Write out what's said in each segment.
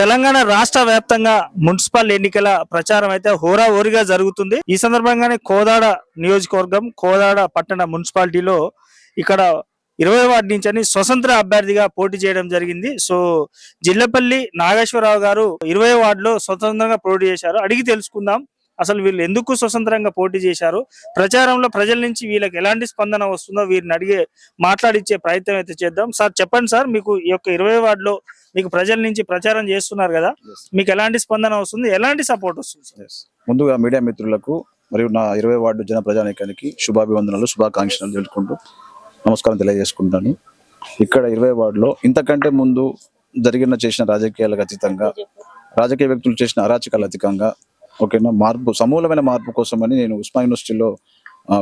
తెలంగాణ రాష్ట్ర వ్యాప్తంగా మున్సిపల్ ఎన్నికల ప్రచారం అయితే హోరాహోరీగా జరుగుతుంది. ఈ సందర్భంగానే కోదాడ నియోజకవర్గం కోదాడ పట్టణ మున్సిపాలిటీలో ఇక్కడ 20 వార్డు నుంచి స్వతంత్ర అభ్యర్థిగా పోటీ చేయడం జరిగింది. సో జిల్లపల్లి నాగేశ్వరరావు గారు 20 వార్డులో స్వతంత్రంగా పోటీ చేశారు. అడిగి తెలుసుకుందాం అసలు వీళ్ళు ఎందుకు స్వతంత్రంగా పోటీ చేశారు, ప్రచారంలో ప్రజల నుంచి వీళ్ళకి ఎలాంటి స్పందన వస్తుందో వీరిని అడిగే మాట్లాడించే ప్రయత్నం అయితే చేద్దాం. సార్ చెప్పండి సార్, మీకు ఈ యొక్క 20 వార్డులో మీకు ప్రజల నుంచి ప్రచారం చేస్తున్నారు కదా, మీకు ఎలాంటి స్పందన వస్తుంది, ఎలాంటి సపోర్ట్ వస్తుంది? ముందుగా మీడియా మిత్రులకు మరియు నా 20 వార్డు జన ప్రజానీకానికి శుభాభివందనాలు, శుభాకాంక్షలు తెలుపుకుంటూ నమస్కారం తెలియజేసుకుంటాను. ఇక్కడ 20 వార్డులో ఇంతకంటే ముందు చేసిన రాజకీయాలకు అతీతంగా, రాజకీయ వ్యక్తులు చేసిన అరాచకాలు అతీతంగా ఓకేనా మార్పు, సమూలమైన మార్పు కోసమని నేను ఉస్మానియా యూనివర్సిటీలో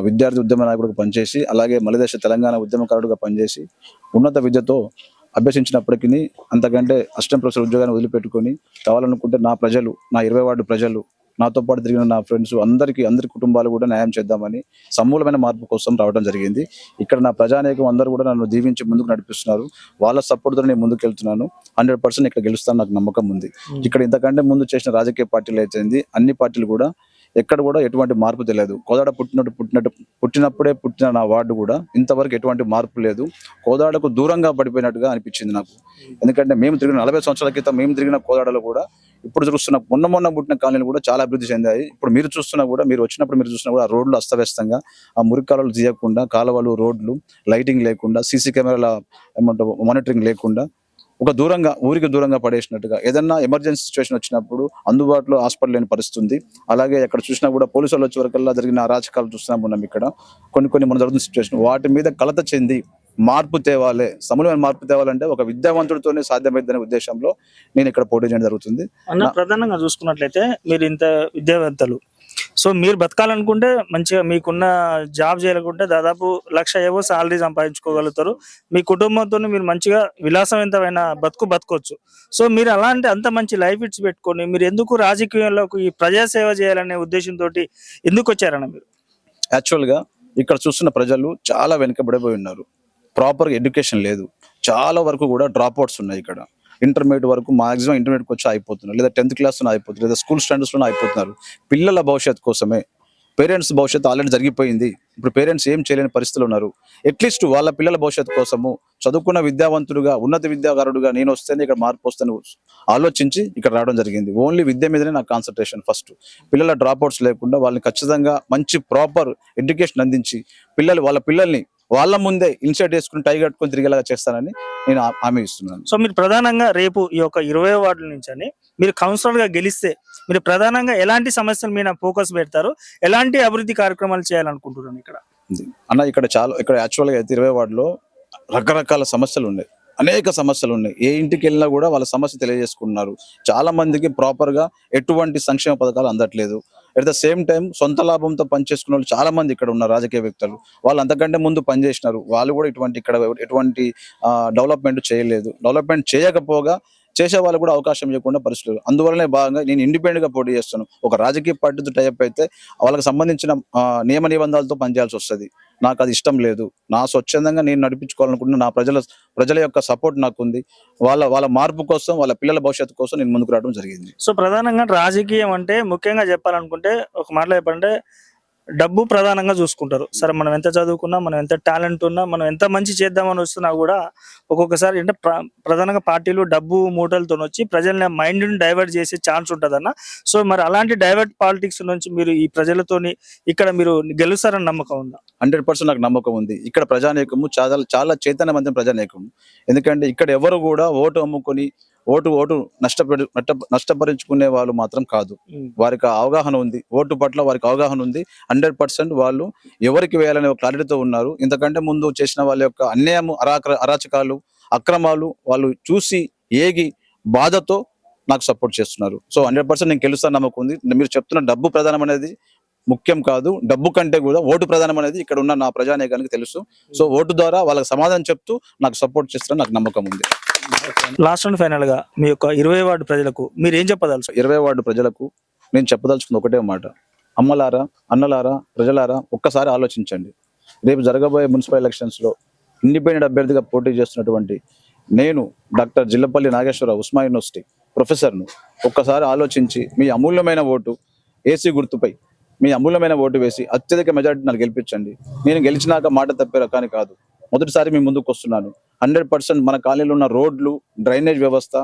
విద్యార్థి ఉద్యమ నాయకుడిగా పనిచేసి, అలాగే మలిదశ తెలంగాణ ఉద్యమకారుడిగా పనిచేసి ఉన్నత విద్యతో అభ్యసించినప్పటికీ అంతకంటే అసిస్టెంట్ ప్రొఫెసర్ ఉద్యోగాన్ని వదిలిపెట్టుకొని కావాలనుకుంటే నా ప్రజలు, నా 20 వార్డు ప్రజలు, నాతో పాటు తిరిగిన నా ఫ్రెండ్స్ అందరి కుటుంబాలు కూడా న్యాయం చేద్దామని సమూలమైన మార్పు కోసం రావడం జరిగింది. ఇక్కడ నా ప్రజానేకం అందరూ కూడా నన్ను దీవించి ముందుకు నడిపిస్తున్నారు. వాళ్ళ సపోర్ట్తో నేను ముందుకు వెళ్తున్నాను. 100% ఇక్కడ గెలుస్తాను, నాకు నమ్మకం ఉంది. ఇక్కడ ఇంతకంటే ముందు చేసిన రాజకీయ పార్టీలు అయితే అన్ని పార్టీలు కూడా ఎక్కడ కూడా ఎటువంటి మార్పు తెలియదు. కోదాడ పుట్టినప్పుడే పుట్టిన నా వార్డు కూడా ఇంతవరకు ఎటువంటి మార్పు లేదు. కోదాడకు దూరంగా పడిపోయినట్టుగా అనిపించింది నాకు. ఎందుకంటే మేము తిరిగిన 40 సంవత్సరాల క్రితం మేము తిరిగిన కోదాడలో కూడా ఇప్పుడు చూస్తున్న మొన్న పుట్టిన కాలనీలు కూడా చాలా అభివృద్ధి చెందాయి. ఇప్పుడు మీరు చూస్తున్నా కూడా, మీరు వచ్చినప్పుడు మీరు చూస్తున్నా కూడా ఆ రోడ్లు అస్తవ్యస్తంగా, ఆ మురికి కాలువలు తీయకుండా, కాలువలు, రోడ్లు, లైటింగ్ లేకుండా, సీసీ కెమెరాల మానిటరింగ్ లేకుండా ఒక ఊరికి దూరంగా పడేసినట్టుగా, ఏదన్నా ఎమర్జెన్సీ సిచ్యువేషన్ వచ్చినప్పుడు అందుబాటులో హాస్పిటల్ లేని పరిస్థితుంది. అలాగే ఎక్కడ చూసినా కూడా పోలీసు వాళ్ళు వచ్చే వరకల్లా జరిగిన అరాచకాలు చూస్తున్నాం మనం. ఇక్కడ కొన్ని మన జరుగుతున్న సిచ్యువేషన్, వాటి మీద కలత చెంది మార్పు తేవాలి, సమూలమైన మార్పు తేవాలంటే ఒక విద్యావంతుడితోనే సాధ్యమైందనే ఉద్దేశంలో నేను ఇక్కడ పోటీ చేయడం జరుగుతుంది. ప్రధానంగా చూసుకున్నట్లయితే మీరు ఇంత విద్యావేత్తలు, సో మీరు బతకాలనుకుంటే మంచిగా మీకున్న జాబ్ చేయాలనుకుంటే దాదాపు 1,00,000 ఏవో సాలరీ సంపాదించుకోగలుగుతారు. మీ కుటుంబంతో మీరు మంచిగా విలాసవంతమైన బతకొచ్చు. సో మీరు అలాంటి అంత మంచి లైఫ్ ఇట్స్ పెట్టుకొని మీరు ఎందుకు రాజకీయాల్లోకి ఈ ప్రజాసేవ చేయాలనే ఉద్దేశంతో ఎందుకు వచ్చారన్న మీరు? యాక్చువల్గా ఇక్కడ చూస్తున్న ప్రజలు చాలా వెనుకబడిపోయి ఉన్నారు. ప్రాపర్గా ఎడ్యుకేషన్ లేదు. చాలా వరకు కూడా డ్రాప్ అవుట్స్ ఉన్నాయి. ఇక్కడ ఇంటర్మీడియట్ వరకు మాక్సిమం ఇంటర్మీడియట్ వచ్చి అయిపోతున్నారు, లేదా 10th క్లాస్లో అయిపోతున్నారు, లేదా స్కూల్ స్టాండర్డ్స్లో అయిపోతున్నారు. పిల్లల భవిష్యత్తు కోసమే, పేరెంట్స్ భవిష్యత్తు ఆల్రెడీ జరిగిపోయింది. ఇప్పుడు పేరెంట్స్ ఏం చేయలేని పరిస్థితులు ఉన్నారు. అట్లీస్ట్ వాళ్ళ పిల్లల భవిష్యత్తు కోసము చదువుకున్న విద్యావంతుడుగా, ఉన్నత విద్యాగారుడుగా నేను వస్తేనే ఇక్కడ మార్పు వస్తేనే ఆలోచించి ఇక్కడ రావడం జరిగింది. ఓన్లీ విద్య మీదనే నా కాన్సన్ట్రేషన్. ఫస్ట్ పిల్లల డ్రాప్ అవుట్స్ లేకుండా వాళ్ళని ఖచ్చితంగా మంచి ప్రాపర్ ఎడ్యుకేషన్ అందించి వాళ్ళ పిల్లల్ని వాళ్ళ ముందే ఇన్సైట్ వేసుకుని టై కట్టుకొని తిరిగేలాగా చేస్తానని నేను హామీ ఇస్తున్నాను. సో మీరు ప్రధానంగా రేపు ఈ యొక్క 20 వార్డుల నుంచి మీరు కౌన్సిలర్ గా గెలిస్తే మీరు ప్రధానంగా ఎలాంటి సమస్యల మీద ఫోకస్ పెడతారు, ఎలాంటి అభివృద్ధి కార్యక్రమాలు చేయాలనుకుంటున్నాను ఇక్కడ ఇక్కడ యాక్చువల్గా అయితే 20 వార్డులో రకరకాల సమస్యలు ఉన్నాయి, అనేక సమస్యలు ఉన్నాయి. ఏ ఇంటికి వెళ్ళినా కూడా వాళ్ళ సమస్య తెలియజేసుకున్నారు. చాలా మందికి ప్రాపర్ గా ఎటువంటి సంక్షేమ పథకాలు అందట్లేదు. అట్ ద సేమ్ టైం సొంత లాభంతో పనిచేసుకున్న వాళ్ళు చాలా మంది ఇక్కడ ఉన్న రాజకీయ వ్యక్తులు, వాళ్ళు అంతకంటే ముందు పనిచేసినారు. వాళ్ళు కూడా ఎటువంటి డెవలప్మెంట్ చేయలేదు. డెవలప్మెంట్ చేయకపోగా చేసే వాళ్ళు కూడా అవకాశం ఇవ్వకుండా పరిస్థితులు. అందువల్లనే భాగంగా నేను ఇండిపెండెంట్ గా పోటీ చేస్తాను. ఒక రాజకీయ పార్టీతో టైప్ అయితే వాళ్ళకి సంబంధించిన నియమ నిబంధనలతో పనిచేయాల్సి వస్తుంది. నాకు అది ఇష్టం లేదు. నా స్వచ్ఛందంగా నేను నడిపించుకోవాలనుకుంటున్న నా ప్రజల యొక్క సపోర్ట్ నాకు ఉంది. వాళ్ళ మార్పు కోసం, వాళ్ళ పిల్లల భవిష్యత్తు కోసం నేను ముందుకు రావడం జరిగింది. సో ప్రధానంగా రాజకీయం అంటే ముఖ్యంగా చెప్పాలనుకుంటే ఒక మాటలో చెప్పాలంటే డబ్బు ప్రధానంగా చూసుకుంటారు. సరే మనం ఎంత చదువుకున్నా, మనం ఎంత టాలెంట్ ఉన్నా, మనం ఎంత మంచి చేద్దామని వస్తున్నా కూడా ఒక్కొక్కసారి అంటే ప్రధానంగా పార్టీలు డబ్బు మూటలతో వచ్చి ప్రజల మైండ్ని డైవర్ట్ చేసే ఛాన్స్ ఉంటుందన్న. సో మరి అలాంటి డైవర్ట్ పాలిటిక్స్ నుంచి మీరు ఈ ప్రజలతోని ఇక్కడ మీరు గెలుస్తారని నమ్మకం ఉందా? 100% నాకు నమ్మకం ఉంది. ఇక్కడ ప్రజానేకము చాలా చైతన్యవంతమైన ప్రజానేకం. ఎందుకంటే ఇక్కడ ఎవరు కూడా ఓటు అమ్ముకొని ఓటు నష్టపరించుకునే వాళ్ళు మాత్రం కాదు. వారికి అవగాహన ఉంది, ఓటు పట్ల వారికి అవగాహన ఉంది. 100% వాళ్ళు ఎవరికి వేయాలనే క్లారిటీతో ఉన్నారు. ఇంతకంటే ముందు చేసిన వాళ్ళ యొక్క అన్యాయం, అరాచకాలు, అక్రమాలు వాళ్ళు చూసి ఏగి బాధతో నాకు సపోర్ట్ చేస్తున్నారు. సో 100% నేను గెలుస్తాను నమ్మకం ఉంది. మీరు చెప్తున్న డబ్బు ప్రధానం అనేది ముఖ్యం కాదు, డబ్బు కంటే కూడా ఓటు ప్రధానం అనేది ఇక్కడ ఉన్న నా ప్రజానేకానికి తెలుసు. సో ఓటు ద్వారా వాళ్ళకి సమాధానం చెప్తూ నాకు సపోర్ట్ చేస్తారని నాకు నమ్మకం ఉంది. లాస్ట్ అండ్ ఫైనల్ గా మీ యొక్క 20 వార్డు ప్రజలకు మీరు ఏం చెప్పదలుచు? 20 వార్డు ప్రజలకు నేను చెప్పదలుచుకుంది ఒకటే మాట. అమ్మలారా, అన్నలారా, ప్రజలారా, ఒక్కసారి ఆలోచించండి. రేపు జరగబోయే మున్సిపల్ ఎలక్షన్స్ లో ఇండిపెండెంట్ అభ్యర్థిగా పోటీ చేస్తున్నటువంటి నేను డాక్టర్ జిల్లపల్లి నాగేశ్వరరావు, ఉస్మానియా యూనివర్సిటీ ప్రొఫెసర్ను. ఒక్కసారి ఆలోచించి మీ అమూల్యమైన ఓటు ఏసీ గుర్తుపై మీ అమూల్యమైన ఓటు వేసి అత్యధిక మెజారిటీ నాకు గెలిపించండి. నేను గెలిచినాక మాట తప్పే రకాన్ని కాదు. మొదటిసారి మీ ముందుకు వస్తున్నాను. 100% మన కాలనీలో ఉన్న రోడ్లు, డ్రైనేజ్ వ్యవస్థ,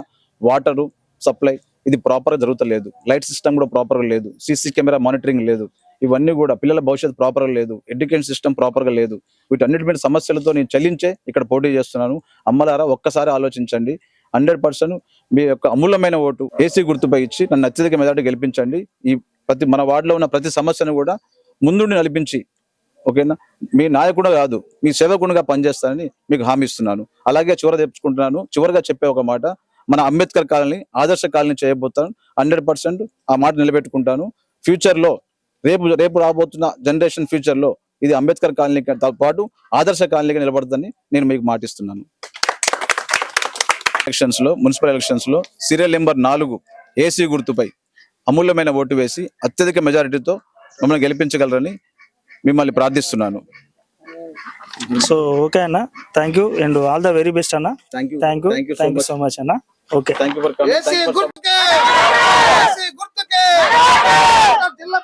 వాటరు సప్లై ఇది ప్రాపర్గా జరుగుతలేదు. లైట్ సిస్టమ్ కూడా ప్రాపర్గా లేదు. సీసీ కెమెరా మానిటరింగ్ లేదు. ఇవన్నీ కూడా పిల్లల భవిష్యత్తు ప్రాపర్గా లేదు. ఎడ్యుకేషన్ సిస్టమ్ ప్రాపర్గా లేదు. వీటన్నిటి మీద సమస్యలతో నేను చలించే ఇక్కడ పోటీ చేస్తున్నాను. అమ్మలారా ఒక్కసారి ఆలోచించండి. 100% మీ యొక్క అమూల్యమైన ఓటు ఏసీ గుర్తుపై ఇచ్చి నన్ను అత్యధిక మెజారిటీ గెలిపించండి. ఈ మన వార్డులో ఉన్న ప్రతి సమస్యను కూడా ముందుండి నడిపించి, ఓకేనా, మీ నాయకుడు కాదు మీ సేవకునిగా పనిచేస్తానని మీకు హామీ ఇస్తున్నాను. అలాగే చివరిగా చెప్పే ఒక మాట, మన అంబేద్కర్ కాలనీ ఆదర్శ కాలనీ చేయబోతాను. 100% ఆ మాట నిలబెట్టుకుంటాను. ఫ్యూచర్ లో రేపు రాబోతున్న జనరేషన్ ఫ్యూచర్ లో ఇది అంబేద్కర్ కాలనీతో పాటు ఆదర్శ కాలనీగా నిలబడుతుందని నేను మీకు మాటిస్తున్నాను. మున్సిపల్ ఎలక్షన్స్ లో సీరియల్ నెంబర్ 4 ఏసీ గుర్తుపై అమూల్యమైన ఓటు వేసి అత్యధిక మెజారిటీతో మమ్మల్ని గెలిపించగలరని మిమ్మల్ని ప్రార్థిస్తున్నాను. సో ఓకే అన్న, thank you and all the very best అన్న. థ్యాంక్ యూ సో మచ్ అన్న. Okay, thank you for coming. AC గుర్తుకే జిల్లా